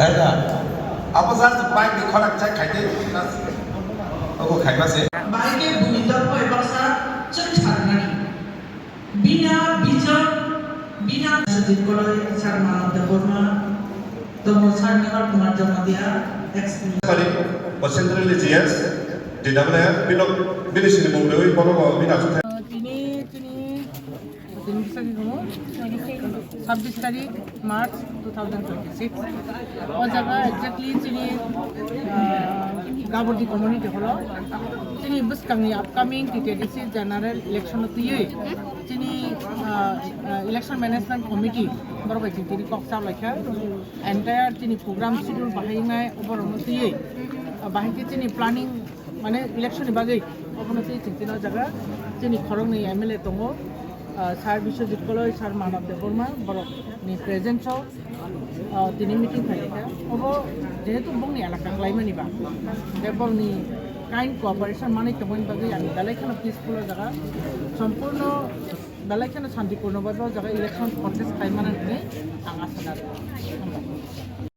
Ada. Apa saja baik di kolam cek kaji. Aku kaji masih. Baiknya bumidah kau bahasa cencarani. Bina bijak, bina sedikit kalau cara dekorma, demonstran negara pemajam dia ekspres. Kali persen religius di dalamnya binok bilis ini mungkin kalau binok তিনি bisa kamu 26 তারিখ March 2026 ও জায়গা exactly তিনি গাবর্দি community হলো তিনি বুসকাংনি upcoming TTDC general election তুই তিনি election management committee বরাবর তিনি কক্সা লেখা এন্টায়ার তিনি প্রোগ্রাম শিডিউল বাহাইনায় অবরমতুই বাহাইকে তিনি প্ল্যানিং মানে ইলেকশন বাগै অবনতি চিন্তিনা জায়গা তিনি খরংনি এমএলএ দङ सार विश्वजित कलय सार मानव देवबर्मा बरकनि प्रेजेन्सआव दिनै मिटिं फालिखा अब जेहेतु बुंनि एलाका लाइमानिबा बे बरनि काइन्ड कोअपारेशन माने तमोन बागै आं बेलायखाना पिसफुल जागा सम्पूर्ण बेलायखाना शान्तिपूर्ण बाबा जागा इलेक्शन कन्टेस्ट खालामनानै आं आसा खालामो